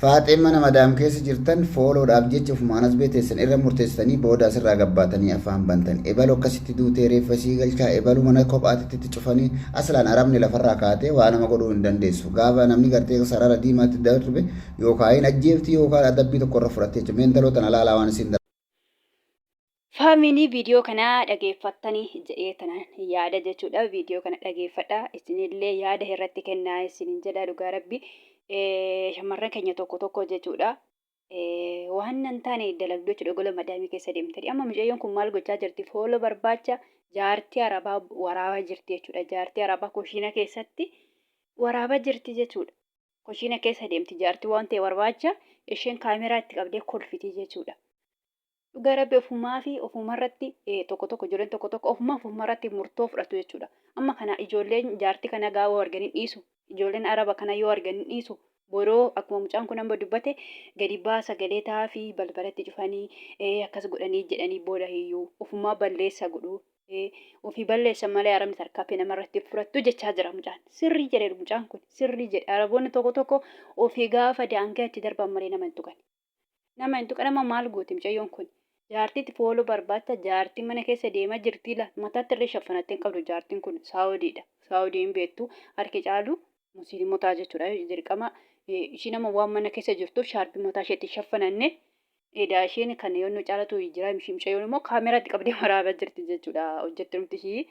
Faaxeen mana madaam keessa jirtan fooloodhaaf jecha ufumaanas beeteessan irra murteessanii booda asirraa gabbaatanii afaan bantan. Ebaluu akkasitti duutee reeffa sii galchaa ebaluu mana kophaatitti cufanii aslaan arabni lafarraa kaatee waa nama godhuu hin dandeessu. Gaafa namni gartee sarara diimaatti darbe yookaan hin ajjeefti yookaan adabbii tokko irra fudhattee jechuudha. Meentaloota alaalaa waan isin Faamilii viidiyoo kanaa dhageeffattanii jedhee tanaan yaada jechuudha. Viidiyoo kana dhageeffadhaa. Isinillee yaada irratti kennaa isinin jedha dhugaa rabbi. Shamarran keenya tokko jechuudha. Waan nan taane dalagduu jechuudha gola madaamii keessa deemtanii. Amma mucayyoon kun maal gochaa jirti? Fooloo barbaacha jaartii arabaa waraabaa jirti jechuudha. Jaartii arabaa kushiina keessatti waraabaa jirti jechuudha. Kushiina keessa deemti jaartii waan ta'e barbaacha isheen kaameraa itti qabdee kolfiti jechuudha. Dhugaa rabbi ofumaa fi ofumarratti tokko ijoolleen tokko ofumarratti murtoo fudhatu jechuudha. Amma kana ijoolleen jaartii kana gaawoo arganii dhiisu. Ijoolleen araba kana yoo arganii dhiisu. Boroo akkuma mucaan kun amma dubbate gadi baasa galee taa'aa fi balbalatti cufanii akkas godhanii jedhanii booda hiyyuu ofumaa balleessa godhu. Ofii balleessa malee arabni tarkaanfii namarratti fudhattu jechaa jira mucaan. Sirrii jedhe mucaan kun sirrii jedhe. Araboonni tokko ofii gaafa daangaa itti darban malee nama hin tuqan. Nama hin tuqan amma maal gooti mucayyoon kun? Jaartiitti fooloo barbaacha jaartii mana keessa deemaa jirti la mataatti illee shaffanattee hin qabdu jaartiin kun saawudiidha. Saawudiin beektu harki caalu musliimotaa jechuudha. Dirqama ishii nama waan mana keessa jirtuuf shaarbii mataa isheetti shaffananne edaa isheen kan yoonni caalatu jira mucayyoon immoo kaameraatti qabdee waraabaa jirti jechuudha. Hojjetti numti ishii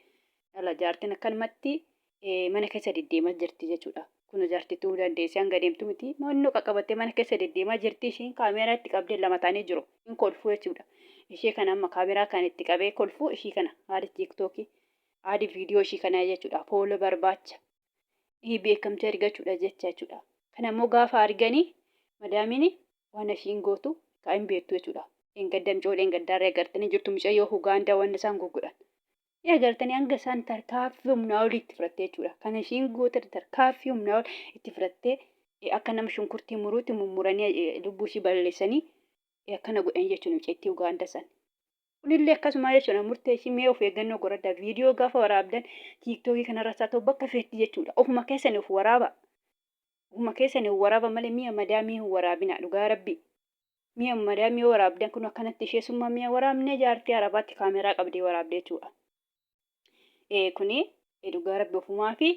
ala jaartiin akkanumatti mana keessa deddeemaa jirti jechuudha. Kun jaartii ta'uu dandeessi hanga deemtu miti. Naannoo qaqqabattee mana keessa deddeemaa jirti ishiin kaameraatti qabdee lama taanii jiru. Hin kolfuu jechuudha. Ishee kana amma kaameraa kan itti qabee kolfuu ishii kana haadhi tiiktookii haadhi viidiyoo ishii kana jechuudha. Fooloo barbaacha beekamtii argachuudha jechuudha. Kana immoo gaafa arganii madaamiin waan ishiin gootu kan hin beektu jechuudha. Engaddam coolee engaddaarra agartanii jirtu mucayyoo Ugaandaa waan isaan gurguran. Agartanii hanga isaan tarkaanfii humnaa olii itti fudhattee jechuudha. Kan ishiin goote tarkaanfii humnaa olii itti fudhattee akka nama shunkurtii muruutti mummuranii lubbuu ishii balleessanii akkana godhan jechuudha mucaytii Ugaandaa san. Kunillee akkasuma jechuudha murtee ishii mee of eeggannoo godhadhaa viidiyoo gaafa waraabdan tiiktookii kanarra isaa ta'u bakka feetti jechuudha. Ofuma keessan of waraaba. Ofuma keessan of waraaba malee mi'a madaamii hin waraabina dhugaa rabbi. Mi'a madaamii waraabdan kun akkanatti isheessummaa mi'a waraabnee jaartii arabaatti kaameraa qabdee waraabdee jechuudha. Kuni dhugaa rabbi ofumaa fi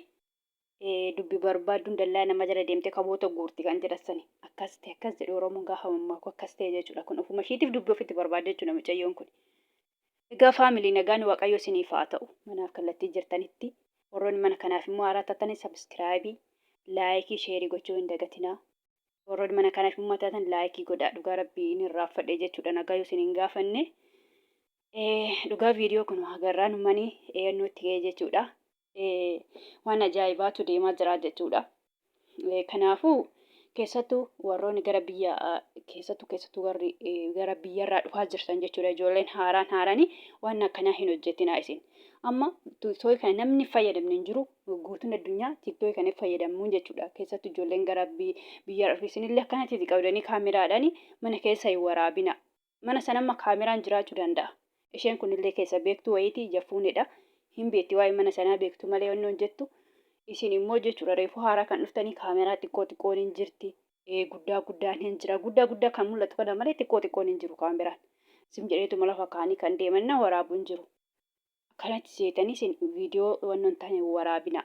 dubbi barbaadduun dallaa nama jala deemtee kaboota guurti kan jedhasani. Akkas jedhe Oromoon gaafa mammaakuu akkas ta'e jechuudha. Kun ofuma ishiitiif dubbi ofitti barbaadde jechuudha mucayyoon kun. Egaa faamilii nagaan waaqayyo isiniif haa ta'u manaaf kallattii jirtanitti warroonni mana kanaaf immoo haaraa taatanii sabiskiraayibii laayikii sheerii gochuu hin dagatinaa. Warroonni mana kanaaf immoo taatan laayikii godhaa dhugaa rabbii inni irraanfadhe jechuudha nagaa yoo isiniin gaafanne. Dhugaa viidiyoo kun agarraan uumanii nutti ga'e jechuudha. Waan ajaa'ibaatu deemaa jira jechuudha. Kanaafuu keessattuu warroonni gara biyya keessattuu warri gara biyyarraa dhufaa jirtan jechuudha. Ijoolleen haaranii waan akkanaa hin hojjetinaa isin. Amma tiiktooki kana namni fayyadamne hin jiru guutuun addunyaa tiiktooki kana fayyadamuun jechuudha. Keessattuu ijoolleen gara biyya isinillee akkanatti qabdanii kaameraadhaan mana keessa hin waraabina. Mana sanamma kaameraan jiraachuu danda'a. Isheen kunillee keessa beektuu wayiitii jafuunidha. Hin beekti waa'ee mana sanaa beektu malee wanni hojjettu. Isin immoo jechuudha reefuu haaraa kan dhuftanii kaameraa xiqqoon hin jirti. Guddaan hin jira. Guddaa kan mul'atu kana malee xiqqoon hin jiru kaameraan. Isin jedheetu lafa kaanii kan deeman waraabuu hin jiru. Akkanatti seetanii isin viidiyoo wanni hin taane waraabina.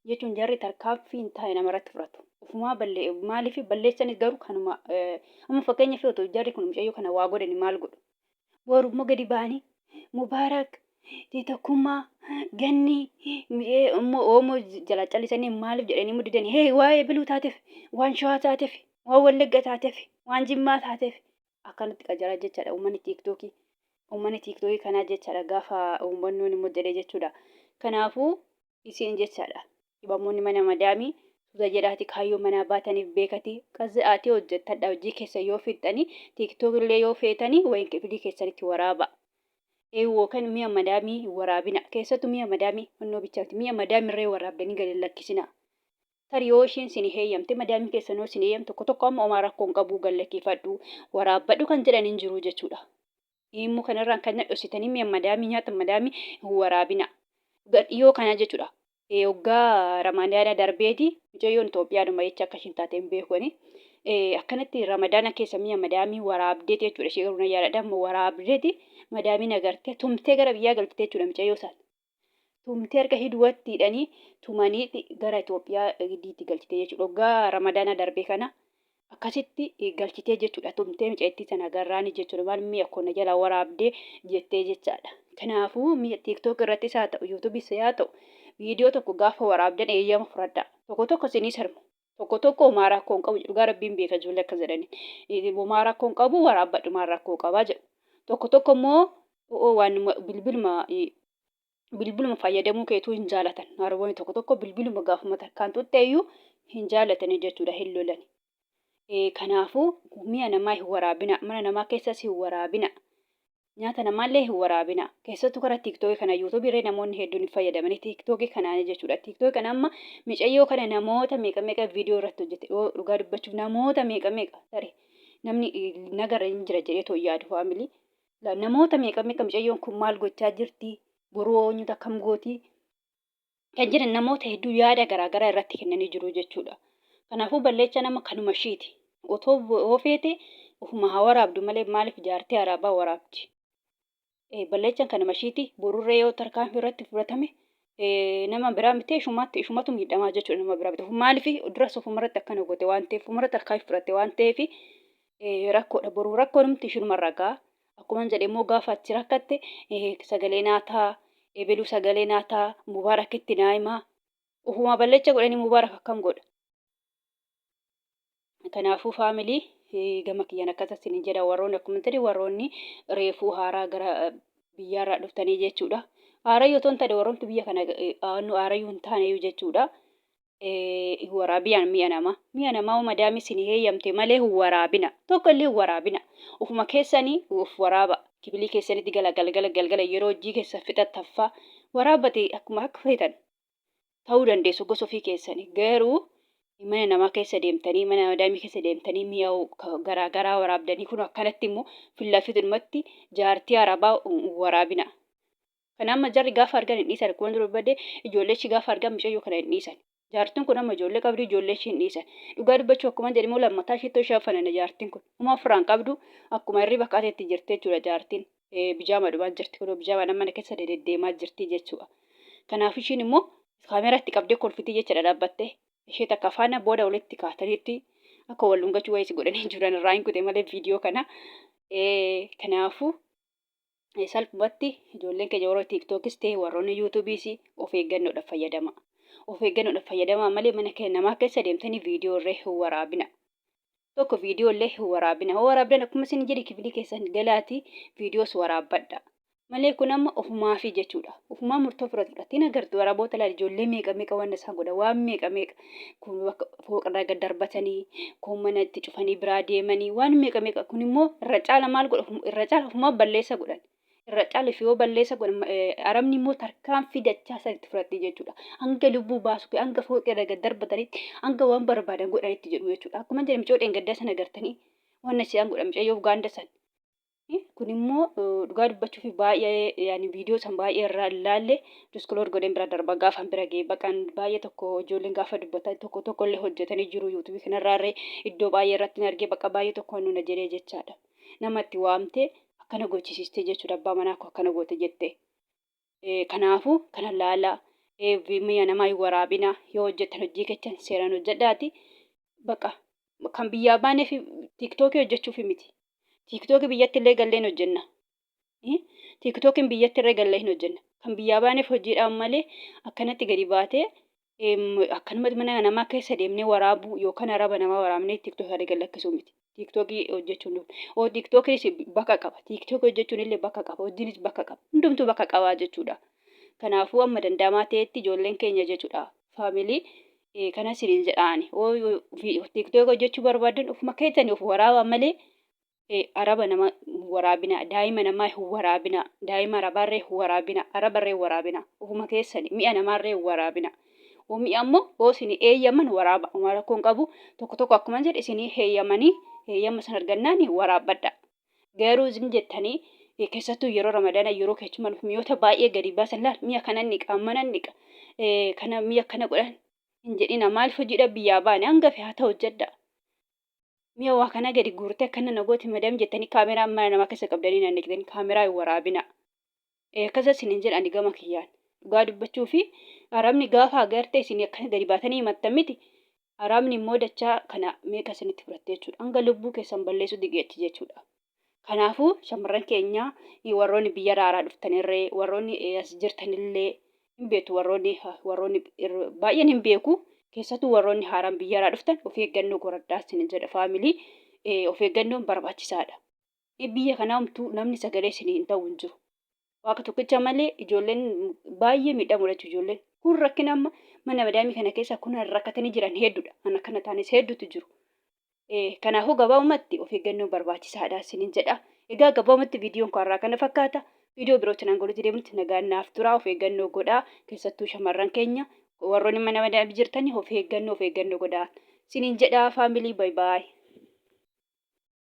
Jechuun jarri tarkaanfii hin taane namarratti fudhatu. Ofumaa maaliif balleessanis garuu kanuma amma fakkeenyaaf yoo ta'u jarri kun mucayyoo kana waa godhani maal godhu? Warummoo gadi ba'anii Mubaarak tokkummaa ganni oomoo jala callisanii maaliif jedhanii muddanii waa'ee biluu taateef waan shawaa taateef waan wallagga taateef waan jimmaa taateef akkanatti qajaraa jechaadha uummanni tiiktookii kanaa jechaadha gaafa uummannoon immoo jedhee jechuudha. Kanaafuu isin jechaadha dhibamoonni mana madaamii suuta jedhaati kaayyoo manaa baataniif beekati qaza'aatii hojjettadha hojii keessa yoo fixxanii tiiktookillee yoo feetanii wayin qifilii keessanitti waraaba. Kan mi'a madaamii waraabina keessattuu mi'a madaamii fannoo bichaatti mi'a madaamirree waraabdanii gadi lakkisina. Tarii yoo isheen isin heeyyamte madaamii keessanoo isin heeyyamte tokko amma omaa rakkoon qabuu gallakkifadhu waraabbadhu kan jedhan hin jiru jechuudha. Immoo kanarraan kan dhositanii mi'a madaamii nyaata madaamii waraabina. Gadhiyoo kana jechuudha. Waggaa ramadaana darbeeti mucayyoon Itoophiyaadhuma jecha akka ishiin taateen beekuni. Akkanatti ramadaana keessa mi'a madaamii waraabdeeti jechuudha. Ishee garuu na yaadadha waraabdeeti madaamiin agartee tumtee gara biyyaa galtee jechuudha mucayyoo isaan. Tumtee harka hiduwatti hidhanii tumanii gara Itoophiyaa gidiitti galchitee jechuudha. Waggaa ramadaana darbee kana akkasitti galchitee jechuudha. Tumtee mucayyittii sana agarraani jechuudha. Maal mi'a konna jala waraabdee jettee jechaadha. Kanaafuu mi'a TikTok irrattis haa ta'u YouTubeis haa ta'u viidiyoo tokko gaafa waraabdan eeyyama fudhadhaa. Tokko isinii sarmu. Tokko homaa rakkoo hin qabu jedhu dhugaa rabbiin beeka ijoollee akka jedhanii. Homaa rakkoo hin qabu waraabbadhumaan rakkoo qabaa jedhu. Tokko immoo waan bilbiluma fayyadamuu keetuu hin jaalatan. Harmoonni tokko bilbiluma gaafuma kan tutteeyyuu hin jaalatanii jechuudha hin lolan. Kanaafuu mi'a namaa hin waraabina. Mana namaa keessas hin waraabina. Nyaata namaallee hin waraabina. Keessattuu karaa TikTok kana YouTube irra namoonni hedduun hin fayyadamanii TikTok kanaan jechuudha. TikTok kana amma mucayyoo kana namoota meeqa viidiyoo irratti hojjete dhugaa dubbachuuf namoota meeqa tare namni nagara hin jira jedhee too yaadu faamilii. Namoota meeqa mucayyoon kun maal gochaa jirti boruu eenyutu akkam gooti kan jiran namoota hedduu yaada garaagaraa irratti kennanii jiru jechuudha. Kanaafuu balleessa nama kanuma ishiiti. Otoo feete ofuma haa waraabdu malee maaliif jaartee araabaa waraabdi? Balleessan kanuma ishiiti. Borurree yoo tarkaanfii irratti fudhatame nama biraa miti ishumatu miidhamaa jechuudha nama biraa miti. Maaliif duras ofumarratti akkana goote waan ta'eef ofumarratti tarkaanfii fudhatte waan ta'eef rakkoodha. Boruu rakkoon miti ishinumarra ga'a. Akkuma jedhe immoo gaafa achi rakkatte sagalee naataa eebeluu sagalee naataa mubaarakitti naa'imaa ofuma balleessa godhanii mubaarak akkam godha. Kanaafuu faamilii gama kiyyaan akkasas ni jedha warroonni akkuma ta'e warroonni reefuu haaraa gara biyyaarraa dhuftanii jechuudha. Haarayyoo ta'uu ta'e warroonni biyya kana haarayyoo hin taane jechuudha. Waraabiyaan mi'a namaa madaamii isin heeyyamte malee waraabina tokko illee waraabina ofuma keessanii of waraaba kibilii keessanitti galgala yeroo hojii keessa fixattaffaa waraabate akkuma akka feetan ta'uu dandeessu gosa ofii keessanii garuu mana namaa keessa deemtanii mana madaamii keessa deemtanii mi'a garaagaraa waraabdanii kun akkanatti immoo fillaafidumatti jaartii arabaa waraabina. Kana amma jarri gaafa argan hin dhiisan akkuma durbadde ijoollee ishii gaafa argan mucayyoo kana hin dhiisan. Jaartiin kun amma ijoollee qabdu ijoollee ishii hin dhiisan. Dhugaa dubbachuu akkuma jedhamu lammataa ishiitti shaafana jaartiin kun. Uma ofirraan qabdu akkuma hirriba kaateetti jirti jechuudha jaartiin. Bijaama dhumaan jirti kun bijaama mana keessa deddeemaa jirti jechuudha. Kanaaf ishiin immoo kaameeraatti qabdee kolfitii jechuudha dhaabbattee. Ishee takka faana booda walitti kaataniitti akka wal dhungachuu wayii godhanii jiran irraa hin kute malee viidiyoo kana. Kanaafuu salphumatti ijoolleen keenya warra TikTokis ta'e warroonni YouTubeis of eeggannoodhaaf fayyadama. Of eeggannoodhaaf fayyadamaa malee mana namaa keessa deemtanii viidiyoo irra hin waraabina. Tokko viidiyoo illee hin waraabina. Hoo waraabdan akkuma isin jedhi kibilii keessan galaatii viidiyoos waraabbadha. Malee kun amma ofumaafi jechuudha. Ofumaa murtoo fudhatiin agartu waraabota laal ijoollee meeqa waan isaan godha waan meeqa kun fooqarraa gad darbatanii kun mana itti cufanii biraa deemanii waan meeqa kun immoo irra caala maal godha irra caala ofumaa balleessa godhan. Irra caala fi yoo balleessa godhan arabni immoo tarkaanfii dachaa sanitti fudhatti jechuudha. Hanga lubbuu baasu hanga fooqarraa gad darbatanitti hanga waan barbaadan godhanitti jedhu jechuudha. Akkuma jedhe micoodheen gaddaa sana agartanii waan isaan godhan micayyoo Ugaanda sana. Kun immoo dhugaa dubbachuuf baay'ee viidiyoo san baay'ee irraa ilaalle diskoloor godheen bira darba gaafa bira ga'e baqaan baay'ee tokko ijoolleen gaafa dubbatan tokko illee hojjetanii jiru yuutuubii kanarraa iddoo baay'ee irratti argee baqa baay'ee tokko nuna jedhee jechaadha. Namatti waamtee akkana gochisiistee jechuudha abbaa manaa koo akkana goote jettee. Kanaafuu kana laalaa mi'a namaa waraabina yoo hojjetan hojii kechan seeraan hojjedhaati baqa kan biyyaa baaneef TikTok hojjechuuf miti. TikTok biyyatti illee galleen hojjenna. TikTokin biyyatti irra gallee hin hojjenna. Kan biyyaa baaneef hojiidhaan malee akkanatti gadi baatee akkanumatti mana namaa keessa deemnee waraabuu yookaan araba namaa waraabnee TikTok irra gallakkisuu miti. TikTok hojjechuun TikTokinis bakka qaba. TikTok hojjechuun illee bakka qaba. Hojiinis bakka qaba. Hundumtuu bakka qabaa jechuudha. Kanaafuu amma danda'amaa ta'etti ijoolleen keenya jechuudha. Faamilii kana siniin jedhaani. TikTok hojjechuu barbaadan ofuma keessanii of waraabaa malee araba nama waraabina daa'ima namaa hin waraabina daa'ima arabarree hin waraabina arabarree waraabina ofuma keessani mi'a namaarree waraabina mi'a ammoo yoo isin eeyyaman waraaba uma rakkoon qabu tokko akkuma jedhe isin heeyyamanii heeyyama san argannaan waraabbadha garuu isin jettanii Keessattuu yeroo ramadaana yeroo kechumaan mi'oota baay'ee gadi baasan laal mi'a kana niqa mana niqa kana mi'a kana godhan hin jedhina maal hojiidha biyyaa baane hanga fi haa ta'u hojjedha. Mi'a waa kana gadi guurtee akkana nagooti madam jettanii kaameraa mana namaa keessa qabdanii naanna'anii kaameraa hin waraabina. Akkasa isiniin jedhani gama kiyyaan dhugaa dubbachuu fi haramni gaafa agartee isin akkana gadi baatanii himattan miti. Haramni immoo dachaa kana meeqa isinitti fudhatte jechuudha. Hanga lubbuu keessan balleessu digeetti jechuudha. Kanaafuu shamarran keenya warroonni biyya raaraa dhuftanirree warroonni as jirtanillee hin beektu warroonni baay'een hin beeku. Keessattuu warroonni haaraan biyya raaraa dhuftan of eeggannoo godhadhaa isin jedha faamilii of eeggannoon barbaachisaadha. Biyya kanaa homtuu namni sagalee isinii hin ta'u hin jiru. Waaqa tokkicha malee ijoolleen baay'ee miidhamudha ijoolleen. Kun rakkina amma mana madaamii kana keessa kun rakkatanii jiran hedduudha. Ana kana taanis hedduutu jiru. Kanaafuu gabaabumatti of eeggannoo barbaachisaadha isiniin jedha. Egaa gabaabumatti viidiyoon kun har'aa kana fakkaata. Viidiyoo birootti nan golutti deemutti nagaan naaf tura of eeggannoo godhaa keessattuu shamarran keenya warroonni mana madaamii jirtanii of eeggannoo godhaa isiniin jedha faamilii baay'ee.